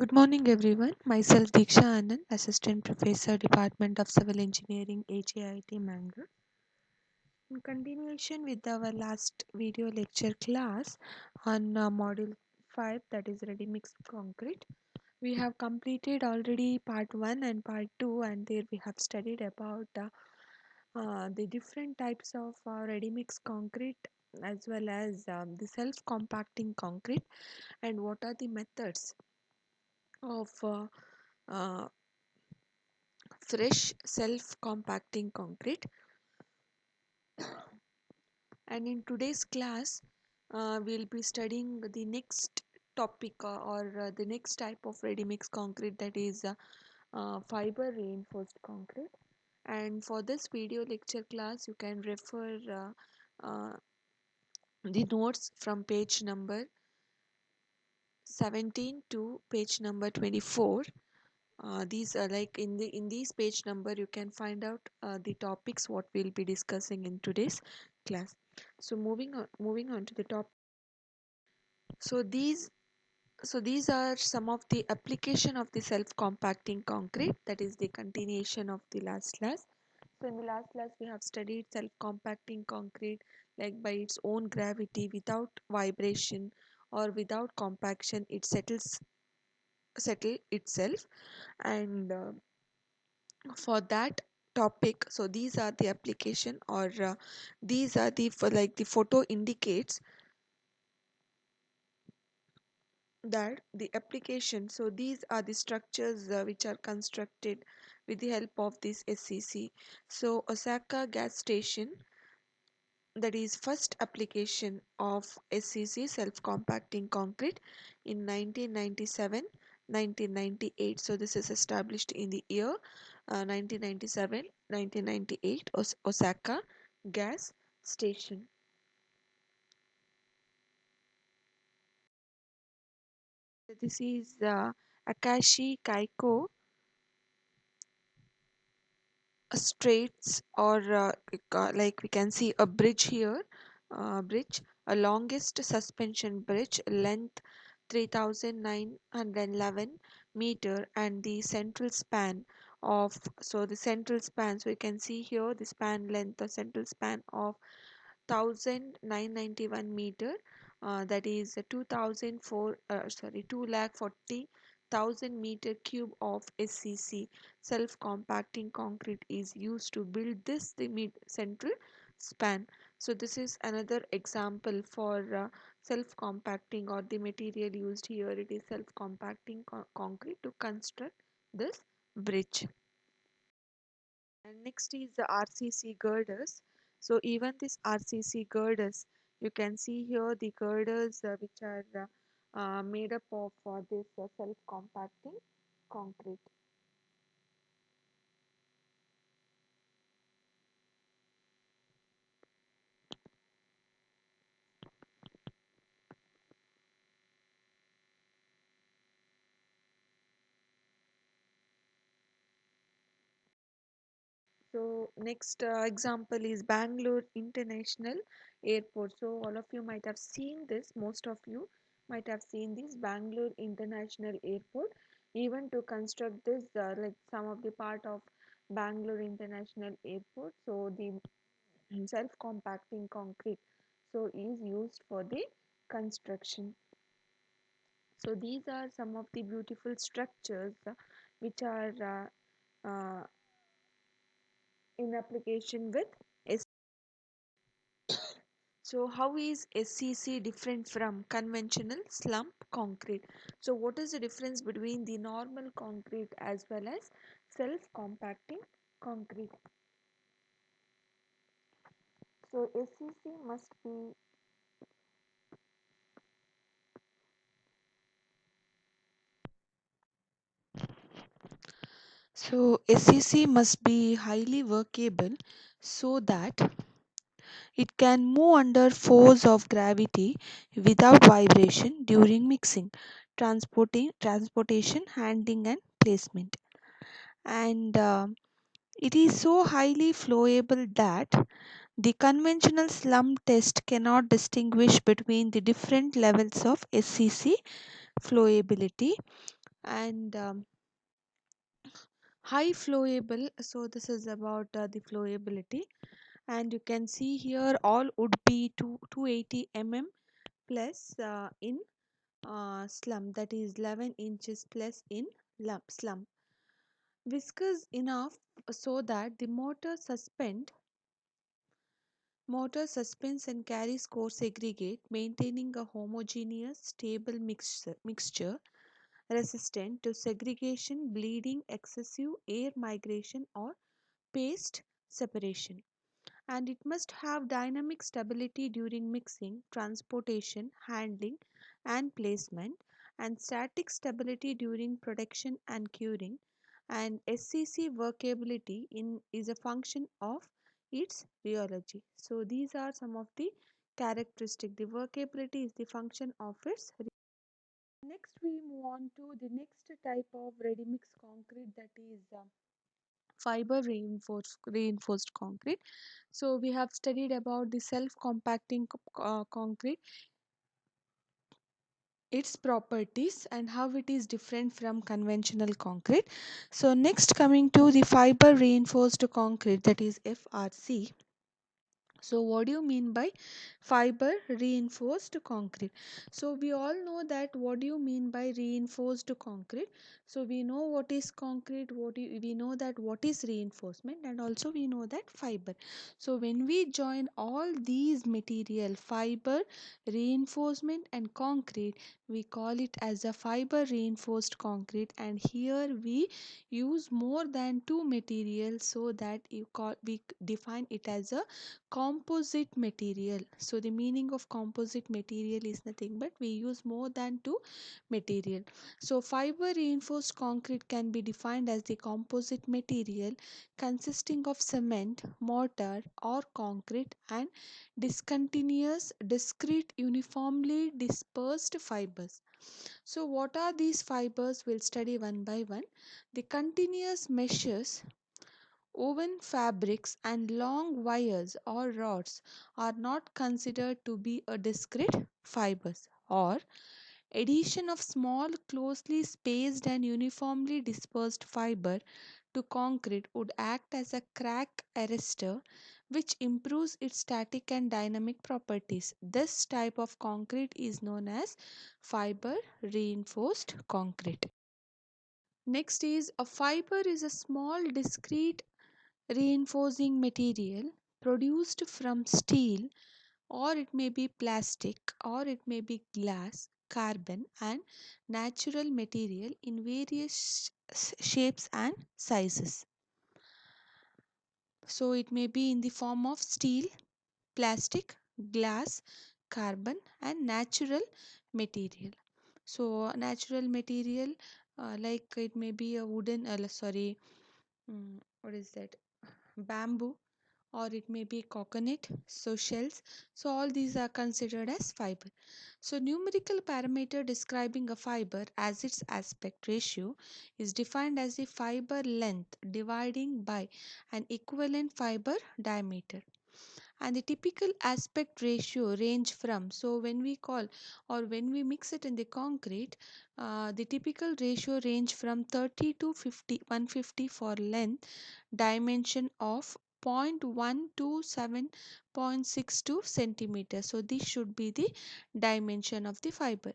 Good morning, everyone. Myself Diksha Anand, Assistant Professor, Department of Civil Engineering, HAIT Mangalore. In continuation with our last video lecture class on Module 5, that is ready mixed concrete, we have completed already part 1 and part 2, and there we have studied about the different types of ready mixed concrete as well as the self compacting concrete and what are the methods of uh, fresh self-compacting concrete. And in today's class we'll be studying the next topic or the next type of ready mix concrete, that is fiber reinforced concrete. And for this video lecture class you can refer the notes from page number 17 to page number 24. These are like in these page number you can find out the topics what we'll be discussing in today's class. So moving on to the top. So these are some of the application of the self compacting concrete, that is the continuation of the last class. So in the last class we have studied self compacting concrete, like by its own gravity without vibration or without compaction it settle itself. And for that topic, so these are the application, or these are the for like the photo indicates that the application. So these are the structures which are constructed with the help of this SCC. So Osaka gas station, that is first application of SCC self compacting concrete in 1997 1998. So this is established in the year 1997 1998, Osaka gas station. This is Akashi Kaiko straits, or like we can see a bridge here, a longest suspension bridge, length 3911 meter, and the central span of, so the central span, so you can see here the span length, the central span of 1991 meter, that is 2004 sorry 2,40,000 meter cube of SCC self compacting concrete is used to build this the mid central span. So this is another example for self compacting, or the material used here, it is self compacting concrete to construct this bridge. And next is the RCC girders. So even this RCC girders, you can see here the girders which are made up of this self-compacting concrete. So next example is Bangalore International Airport. So all of you might have seen this, most of you might have seen this Bangalore International Airport. Even to construct this, like some of the part of Bangalore International Airport, so the self compacting concrete so is used for the construction. So these are some of the beautiful structures which are in application with S. So how is SCC different from conventional slump concrete? So what is the difference between the normal concrete as well as self compacting concrete? So SCC must be, so SCC must be highly workable so that it can move under force of gravity without vibration during mixing, transportation, handling, and placement. And it is so highly flowable that the conventional slump test cannot distinguish between the different levels of SCC flowability. and high flowable. So this is about the flowability, and you can see here all would be 280 mm plus in slump, that is 11 inches plus in slump. Viscous enough so that the motor suspends and carries coarse aggregate, maintaining a homogeneous stable mixture resistant to segregation, bleeding, excessive air migration, or paste separation. And it must have dynamic stability during mixing, transportation, handling, and placement, and static stability during production and curing. And SCC workability is a function of its rheology. So these are some of the characteristics. The workability is the function of its. Next, we move on to the next type of ready mix concrete, that is fiber reinforced concrete. So we have studied about the self compacting concrete, its properties, and how it is different from conventional concrete. So next, coming to the fiber reinforced concrete, that is FRC. So, what do you mean by fiber reinforced concrete? So, we all know that what do you mean by reinforced concrete? So, we know what is concrete, we know that what is reinforcement, and also we know that fiber. So, when we join all these material, fiber, reinforcement, and concrete, we call it as a fiber reinforced concrete. And here we use more than two materials, so that we define it as a composite material. So the meaning of composite material is nothing but we use more than two material. So fiber reinforced concrete can be defined as the composite material consisting of cement, mortar, or concrete, and discontinuous, discrete, uniformly dispersed fibers. So what are these fibers? We'll study one by one. The continuous meshes, woven fabrics, and long wires or rods are not considered to be a discrete fibers. Or addition of small, closely spaced and uniformly dispersed fiber to concrete would act as a crack arrestor, which improves its static and dynamic properties. This type of concrete is known as fiber reinforced concrete. Next is a fiber is a small discrete reinforcing material produced from steel, or it may be plastic, or it may be glass, carbon, and natural material in various shapes and sizes. So it may be in the form of steel, plastic, glass, carbon, and natural material. So natural material, like it may be a wooden, sorry, what is that, bamboo, or it may be coconut, so shells. So all these are considered as fiber. So numerical parameter describing a fiber as its aspect ratio is defined as the fiber length dividing by an equivalent fiber diameter. And the typical aspect ratio range from, so when we call or when we mix it in the concrete, the typical ratio range from 30 to 150 for length dimension of 0.1 to 7.62 centimeters. So this should be the dimension of the fiber.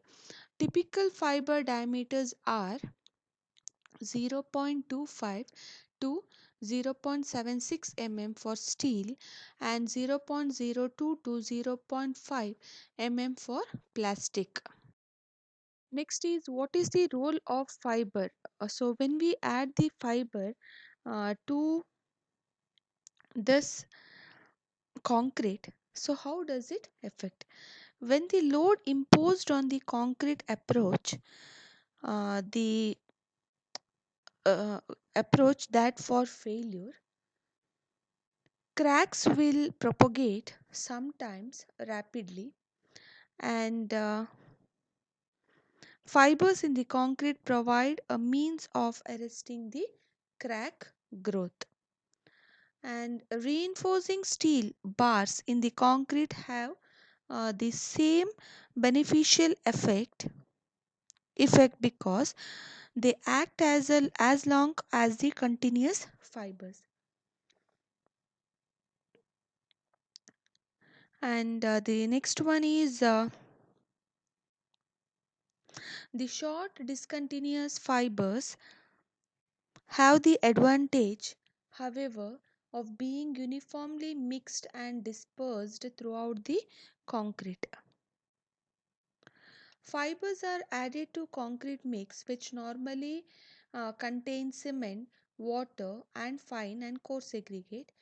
Typical fiber diameters are 0.25 to 0.76 mm for steel and 0.02 to 0.5 mm for plastic. Next is, what is the role of fiber? So when we add the fiber to this concrete, so how does it affect? When the load imposed on the concrete the uh, approach that for failure, cracks will propagate sometimes rapidly, and fibers in the concrete provide a means of arresting the crack growth. And reinforcing steel bars in the concrete have the same beneficial effect because They act as long as the continuous fibers. And the next one is the short discontinuous fibers have the advantage, however, of being uniformly mixed and dispersed throughout the concrete. Fibers are added to concrete mix which normally contains cement, water, and fine and coarse aggregate.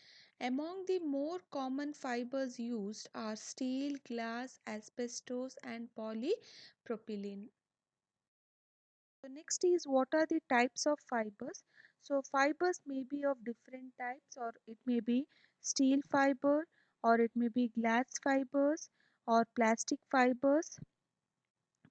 Among the more common fibers used are steel, glass, asbestos, and polypropylene. So next is what are the types of fibers? So fibers may be of different types, or it may be steel fiber, or it may be glass fibers, or plastic fibers,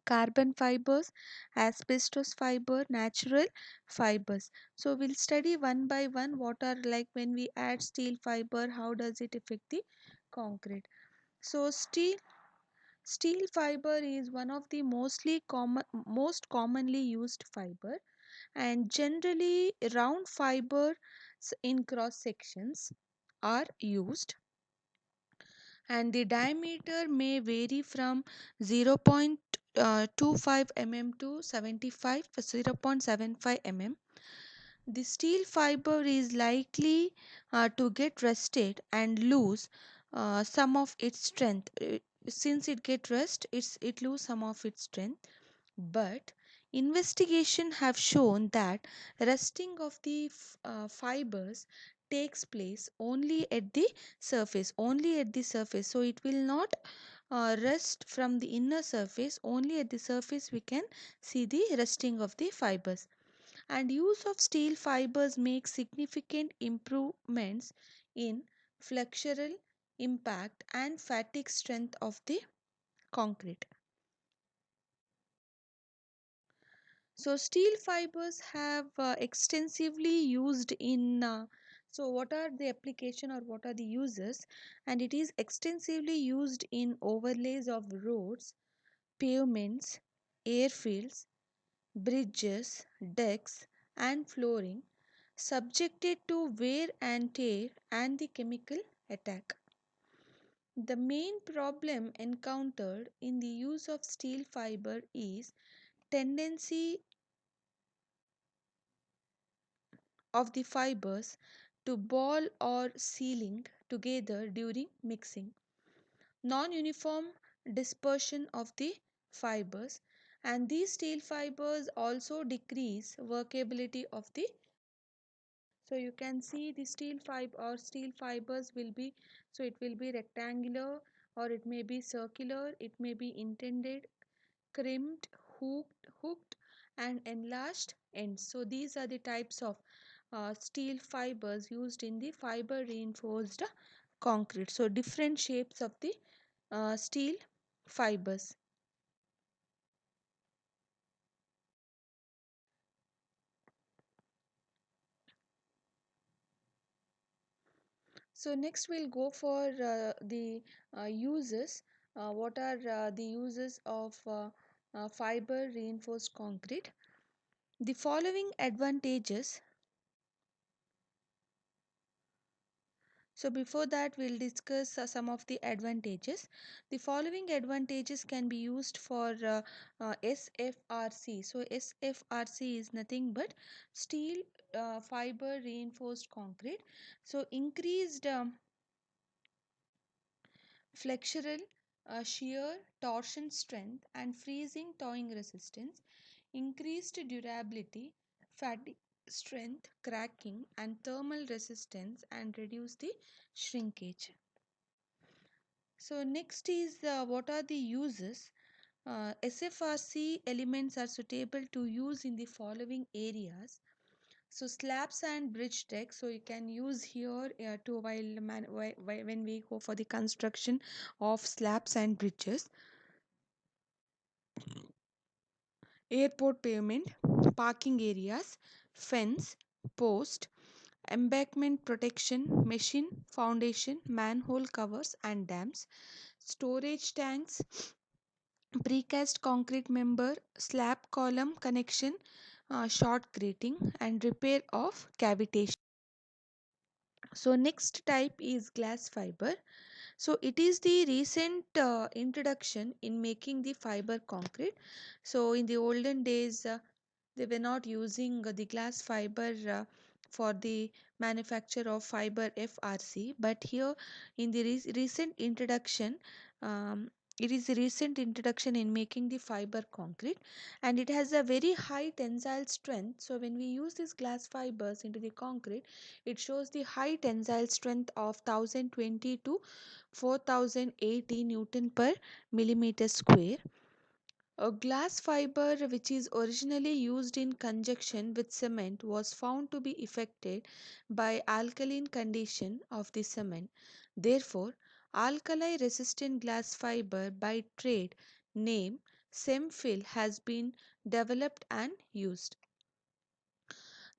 carbon fibers, asbestos fiber, natural fibers. So we'll study one by one what are, like when we add steel fiber, how does it affect the concrete. So steel fiber is one of the most commonly used fiber, and generally round fibers in cross sections are used, and the diameter may vary from 0.25 mm to 0.75 mm. The steel fiber is likely to get rusted and lose some of its strength. Since it get rust, it lose some of its strength. But investigation have shown that rusting of the fibers takes place only at the surface. So it will not rust from the inner surface. Only at the surface we can see the rusting of the fibers. And use of steel fibers makes significant improvements in flexural impact and fatigue strength of the concrete. So steel fibers have extensively used in so what are the application or what are the uses? And it is extensively used in overlays of roads, pavements, airfields, bridges, decks, and flooring, subjected to wear and tear and the chemical attack. The main problem encountered in the use of steel fiber is tendency of the fibers to ball or sealing together during mixing, non-uniform dispersion of the fibers, and these steel fibers also decrease workability of the. So you can see the steel fiber or steel fibers will be, so it will be rectangular, or it may be circular, it may be intended, crimped, hooked, and enlarged ends. So these are the types of steel fibers used in the fiber reinforced concrete. So different shapes of the steel fibers. So next we'll go for the uses. What are the uses of fiber reinforced concrete? The following advantages. So before that, we'll discuss some of the advantages. The following advantages can be used for SFRC. So SFRC is nothing but steel fiber reinforced concrete. So increased flexural, shear, torsion strength, and freezing thawing resistance, increased durability, fatigue strength, cracking, and thermal resistance, and reduce the shrinkage. So next is what are the uses? SFRC elements are suitable to use in the following areas. So slabs and bridge decks. So you can use here to when we go for the construction of slabs and bridges, airport pavement, parking areas, fence, post, embankment protection, machine, foundation, manhole covers and dams, storage tanks, precast concrete member, slab column connection, short grating, and repair of cavitation. So next type is glass fiber. So it is the recent introduction in making the fiber concrete. So in the olden days, they were not using the glass fiber for the manufacture of fiber FRC, but here in the recent introduction, um, it is the recent introduction in making the fiber concrete, and it has a very high tensile strength. So when we use these glass fibers into the concrete, it shows the high tensile strength of 1020 to 4080 Newton per millimeter square. A glass fiber which is originally used in conjunction with cement was found to be affected by alkaline condition of the cement. Therefore, alkali resistant glass fiber by trade name Semfil has been developed and used.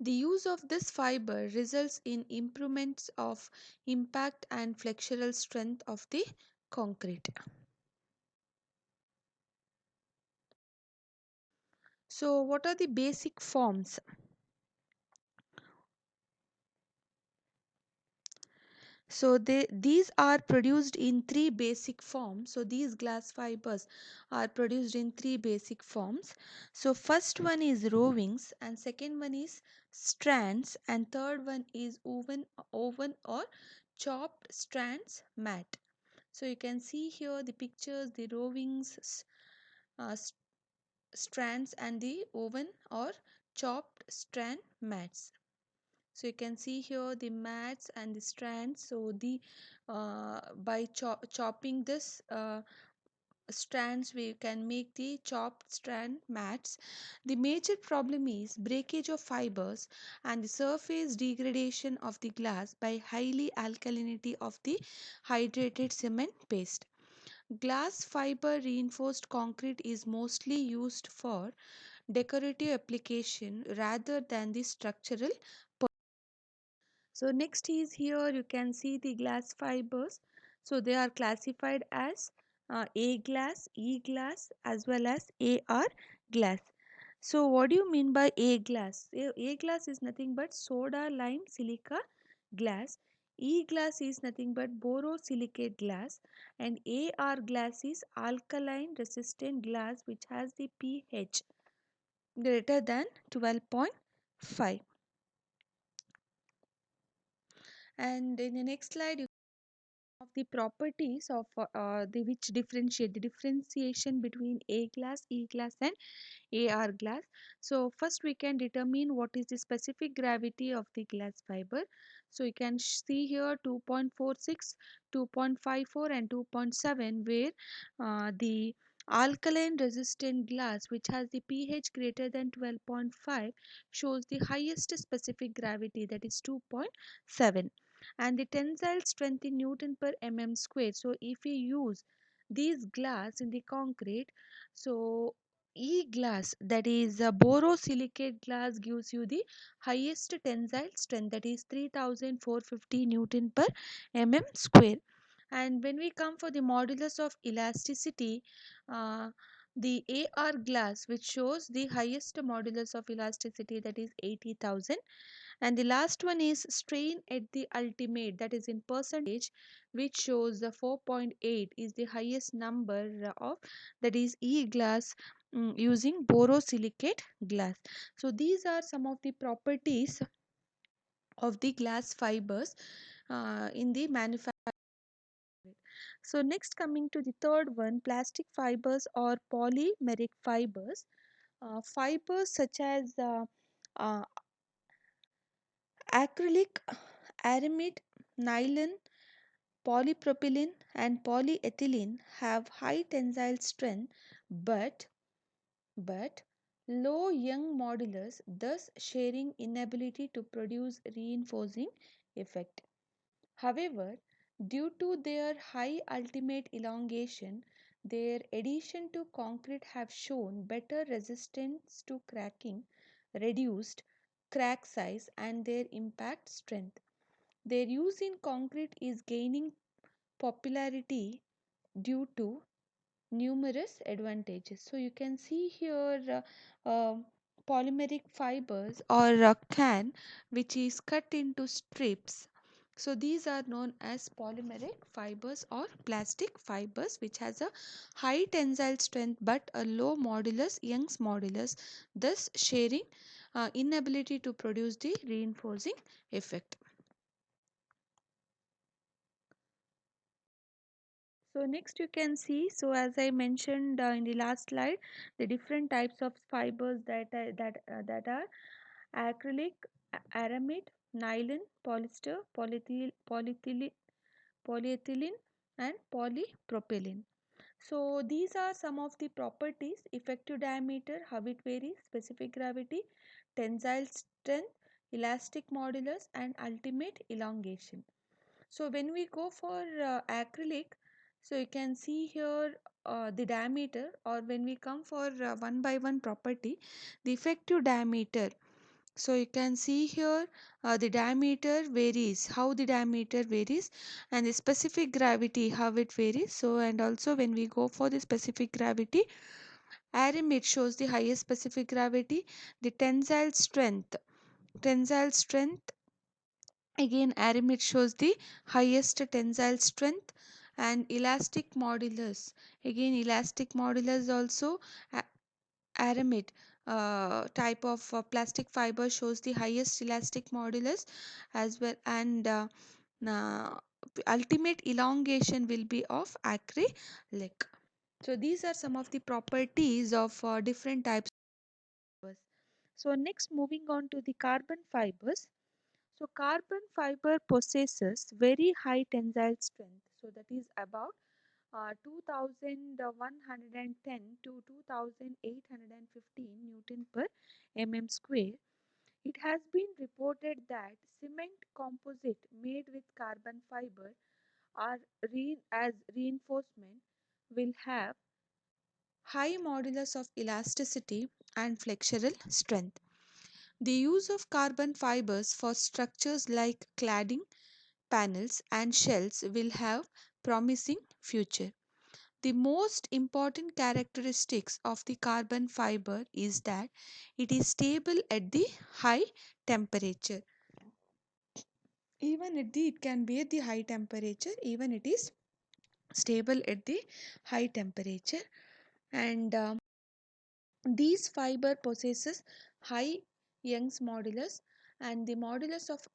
The use of this fiber results in improvements of impact and flexural strength of the concrete. So, what are the basic forms? So these are produced in three basic forms. So these glass fibers are produced in three basic forms. So first one is rovings, and second one is strands, and third one is woven or chopped strands mat. So you can see here the pictures, the rovings, strands, and the woven or chopped strand mats. So you can see here the mats and the strands. So the by chopping this strands, we can make the chopped strand mats. The major problem is breakage of fibers and the surface degradation of the glass by highly alkalinity of the hydrated cement paste. Glass fiber reinforced concrete is mostly used for decorative application rather than the structural. So next is here you can see the glass fibers. So they are classified as A glass, E glass, as well as AR glass. So what do you mean by A glass? A glass is nothing but soda lime silica glass. E glass is nothing but borosilicate glass, and AR glass is alkaline resistant glass which has the pH greater than 12.5. And in the next slide you of the properties of the which differentiate the differentiation between A glass, E glass, and AR glass. So first we can determine what is the specific gravity of the glass fiber. So you can see here 2.46, 2.54, and 2.7, where the alkaline resistant glass which has the pH greater than 12.5 shows the highest specific gravity, that is 2.7, and the tensile strength in Newton per mm square. So if we use these glass in the concrete, so E glass, that is borosilicate glass, gives you the highest tensile strength, that is 3450 Newton per mm square. And when we come for the modulus of elasticity, uh, the AR glass which shows the highest modulus of elasticity, that is 80,000, and the last one is strain at the ultimate, that is in percentage, which shows the 4.8 is the highest number of, that is E glass, using borosilicate glass. So these are some of the properties of the glass fibers in the manufacturing. So next, coming to the third one, plastic fibers or polymeric fibers. Fibers such as uh, acrylic, aramid, nylon, polypropylene, and polyethylene have high tensile strength, but low young modulus, thus sharing inability to produce reinforcing effect. However, due to their high ultimate elongation, their addition to concrete have shown better resistance to cracking, reduced crack size, and their impact strength. Their use in concrete is gaining popularity due to numerous advantages. So you can see here polymeric fibers or a can which is cut into strips. So these are known as polymeric fibers or plastic fibers which has a high tensile strength but a low modulus, Young's modulus, thus sharing inability to produce the reinforcing effect. So next you can see, so as I mentioned in the last slide, the different types of fibers that are acrylic, aramid, nylon, polyester, polyethylene, and polypropylene. So these are some of the properties: effective diameter, how it varies, specific gravity, tensile strength, elastic modulus, and ultimate elongation. So when we go for acrylic, so you can see here the diameter, or when we come for one by one property, the effective diameter. So you can see here the diameter varies, how the diameter varies, and the specific gravity, how it varies. So and also when we go for the specific gravity, aramid shows the highest specific gravity, the tensile strength. Again, aramid shows the highest tensile strength, and elastic modulus. Again, elastic modulus also aramid type of plastic fiber shows the highest elastic modulus as well, and uh, ultimate elongation will be of acrylic. So these are some of the properties of different types of fibers. So next, moving on to the carbon fibers. So carbon fiber possesses very high tensile strength. So that is about 2110 to 2815 Newton per mm square. It has been reported that cement composite made with carbon fiber are as reinforcement will have high modulus of elasticity and flexural strength. The use of carbon fibers for structures like cladding, panels and shells will have promising future. The most important characteristics of the carbon fiber is that it is stable at the high temperature. Even at the, it can be at the high temperature, even it is stable at the high temperature, and these fiber possesses high Young's modulus, and the modulus of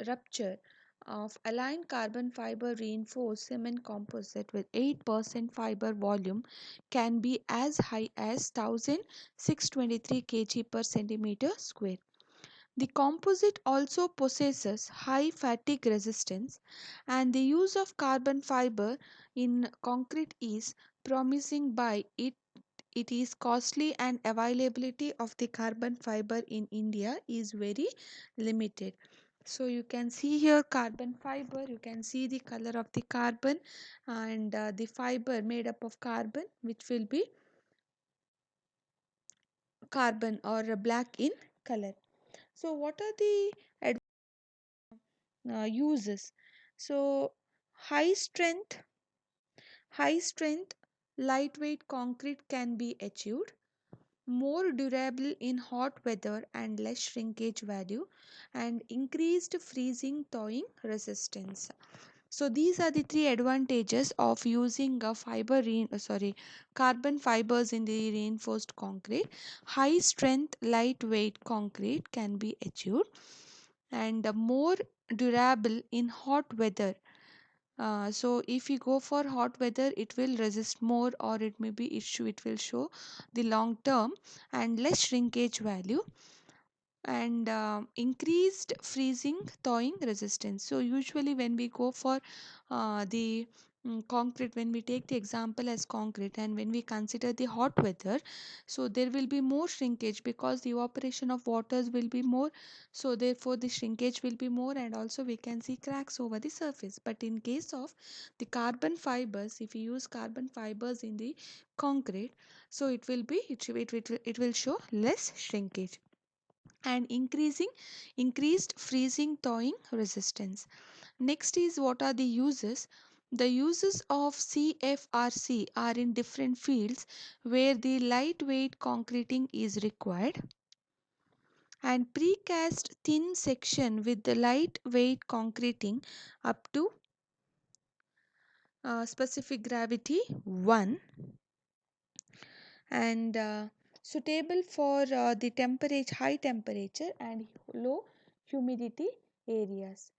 rupture of aligned carbon fiber reinforced cement composite with 8% fiber volume can be as high as 1623 kg per centimeter square. The composite also possesses high fatigue resistance, and the use of carbon fiber in concrete is promising by it is costly, and availability of the carbon fiber in India is very limited. So you can see here carbon fiber, you can see the color of the carbon, and the fiber made up of carbon which will be carbon or black in color. So what are the uses? So high strength, high strength lightweight concrete can be achieved, more durable in hot weather and less shrinkage value, and increased freezing thawing resistance. So these are the three advantages of using a carbon fibers in the reinforced concrete. High strength lightweight concrete can be achieved, and more durable in hot weather. So if you go for hot weather, it will resist more, or it will show the long term and less shrinkage value, and increased freezing thawing resistance. So usually when we go for the concrete, when we take the example as concrete and when we consider the hot weather, so there will be more shrinkage because the evaporation of waters will be more, so therefore the shrinkage will be more, and also we can see cracks over the surface. But in case of the carbon fibers, if we use carbon fibers in the concrete, so it will show less shrinkage and increased freezing thawing resistance. Next is what are the uses. The uses of CFRC are in different fields where the lightweight concreting is required. and precast thin section with the lightweight concreting up to specific gravity 1 and suitable for the temperature high temperature and low humidity areas,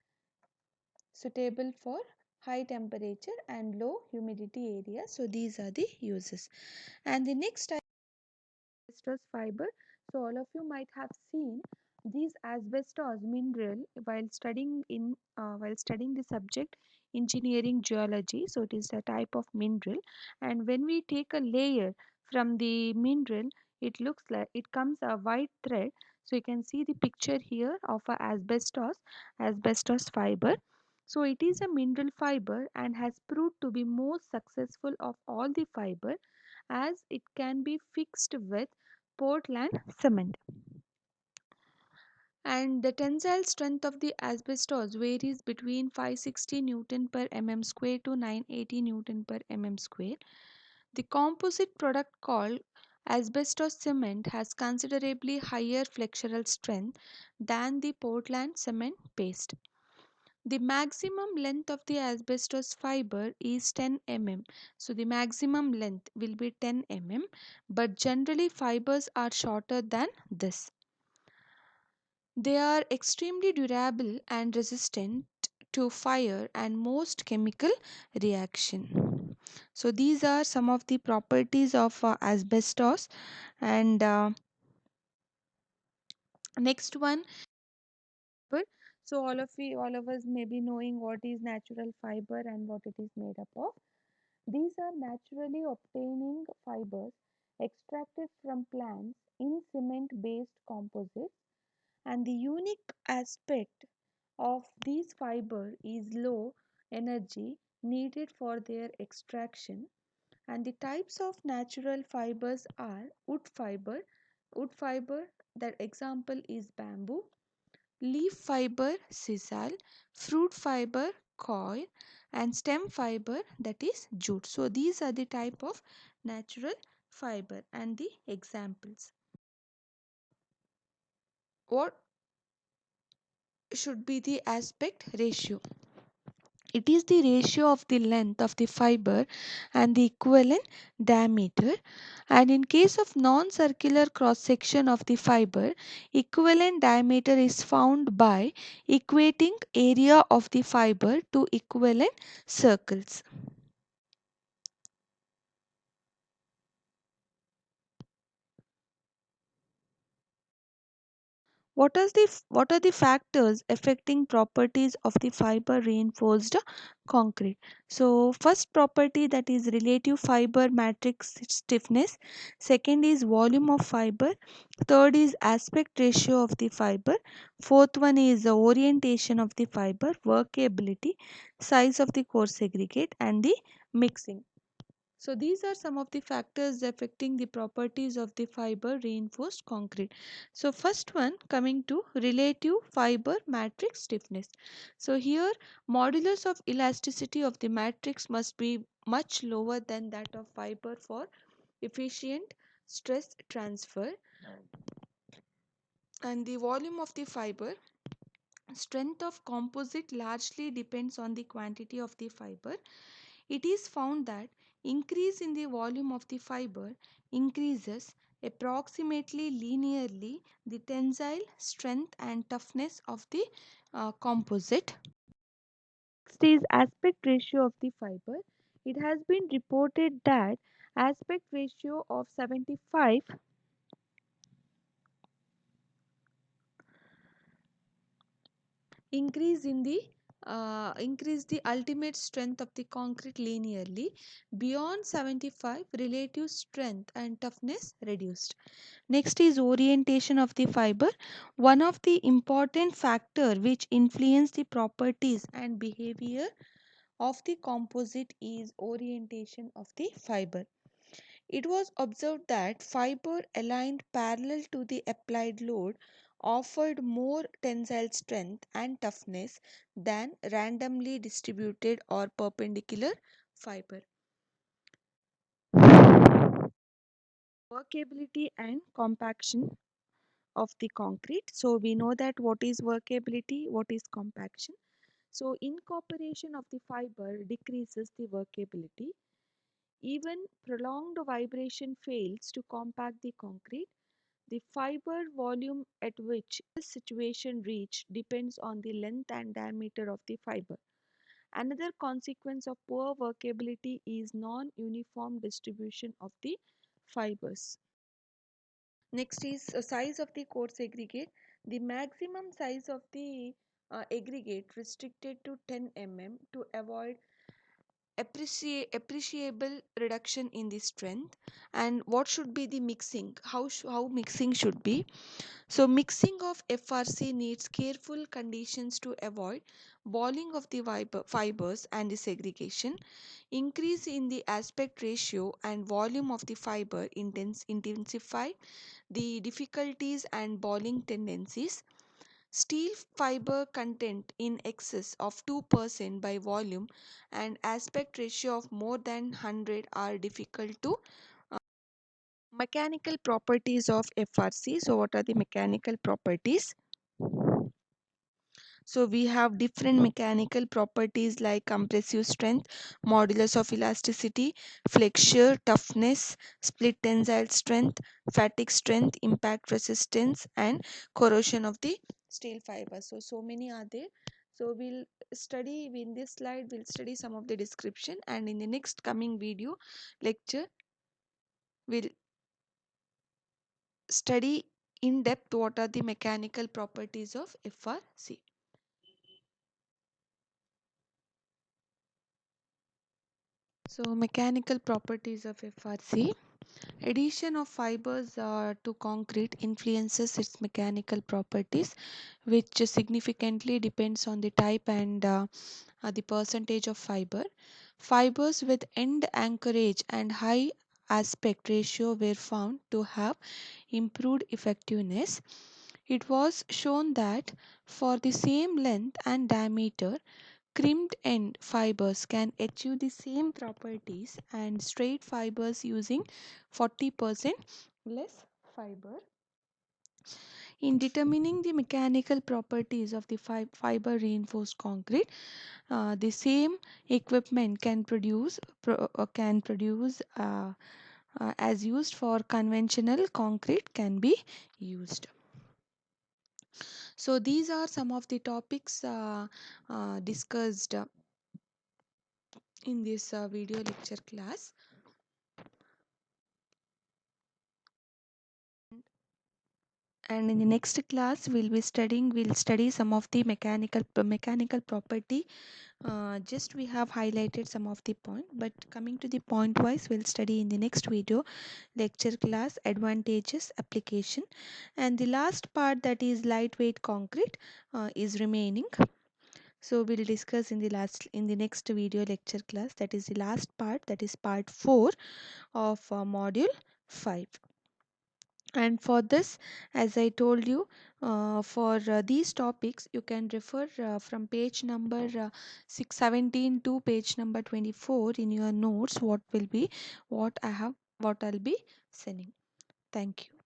suitable for high temperature and low humidity areas. So these are the uses. And the next asbestos fiber. So all of you might have seen these asbestos mineral while studying the subject engineering geology. So it is a type of mineral, and when we take a layer from the mineral, it looks like it comes a white thread. So you can see the picture here of a asbestos fiber. So it is a mineral fiber and has proved to be most successful of all the fiber, as it can be fixed with Portland cement. And the tensile strength of the asbestos varies between 560 Newton per mm square to 980 Newton per mm square. The composite product called asbestos cement has considerably higher flexural strength than the Portland cement paste. The maximum length of the asbestos fiber is 10 mm. So the maximum length will be 10 mm, but generally fibers are shorter than this. They are extremely durable and resistant to fire and most chemical reaction. So these are some of the properties of asbestos. And next one, so all of us may be knowing what is natural fiber and what it is made up of. These are naturally obtaining fibers extracted from plants in cement based composites, and the unique aspect of these fiber is low energy needed for their extraction. And the types of natural fibers are wood fiber, that example is bamboo, leaf fiber sisal, fruit fiber coir, and stem fiber, that is jute. So these are the type of natural fiber and the examples. What should be the aspect ratio? It is the ratio of the length of the fiber and the equivalent diameter. And in case of non-circular cross section of the fiber, equivalent diameter is found by equating area of the fiber to equivalent circles. What are the factors affecting properties of the fiber reinforced concrete? So first property, that is relative fiber matrix stiffness. Second is volume of fiber. Third is aspect ratio of the fiber. Fourth one is the orientation of the fiber, workability, size of the core segregate, and the mixing. So these are some of the factors affecting the properties of the fiber reinforced concrete. So first one, coming to relative fiber matrix stiffness. So here modulus of elasticity of the matrix must be much lower than that of fiber for efficient stress transfer. And the volume of the fiber, strength of composite largely depends on the quantity of the fiber. It is found that increase in the volume of the fiber increases approximately linearly the tensile strength and toughness of the composite. Next is aspect ratio of the fiber. It has been reported that aspect ratio of 75 increase in the increase the ultimate strength of the concrete linearly. Beyond 75, relative strength and toughness reduced. Next is orientation of the fiber. One of the important factor which influence the properties and behavior of the composite is orientation of the fiber. It was observed that fiber aligned parallel to the applied load offered more tensile strength and toughness than randomly distributed or perpendicular fiber. Workability and compaction of the concrete. So we know that what is workability, what is compaction. So incorporation of the fiber decreases the workability. Even prolonged vibration fails to compact the concrete. The fiber volume at which this situation reach depends on the length and diameter of the fiber. Another consequence of poor workability is non-uniform distribution of the fibers. Next is size of the coarse aggregate. The maximum size of the aggregate restricted to 10 mm to avoid appreciable reduction in the strength. And what should be the mixing? How mixing should be? So mixing of FRC needs careful conditions to avoid balling of the fibers and the segregation. Increase in the aspect ratio and volume of the fiber intensify the difficulties and balling tendencies. Steel fiber content in excess of 2% by volume and aspect ratio of more than 100 are difficult to mechanical properties of FRC. So what are the mechanical properties? So we have different mechanical properties like compressive strength, modulus of elasticity, flexure, toughness, split tensile strength, fatigue strength, impact resistance, and corrosion of the steel fiber. So many are there. So we'll study in this slide, we'll study some of the description, and in the next coming video lecture, we'll study in depth what are the mechanical properties of FRC. So mechanical properties of FRC. Addition of fibers to concrete influences its mechanical properties, which significantly depends on the type and the percentage of fiber. Fibers with end anchorage and high aspect ratio were found to have improved effectiveness. It was shown that for the same length and diameter, crimped end fibers can achieve the same properties and straight fibers using 40% less fiber. In determining the mechanical properties of the fiber reinforced concrete, the same equipment can produce as used for conventional concrete can be used. So these are some of the topics discussed in this video lecture class. And in the next class we'll study some of the mechanical property. Just we have highlighted some of the point, but coming to the point wise, we'll study in the next video lecture class advantages, application, and the last part, that is lightweight concrete, is remaining. So we'll discuss in the next video lecture class, that is the last part, that is part 4 of module 5. And for this, as I told you, for these topics you can refer from page number 617 to page number 24 in your notes, what I'll be sending. Thank you.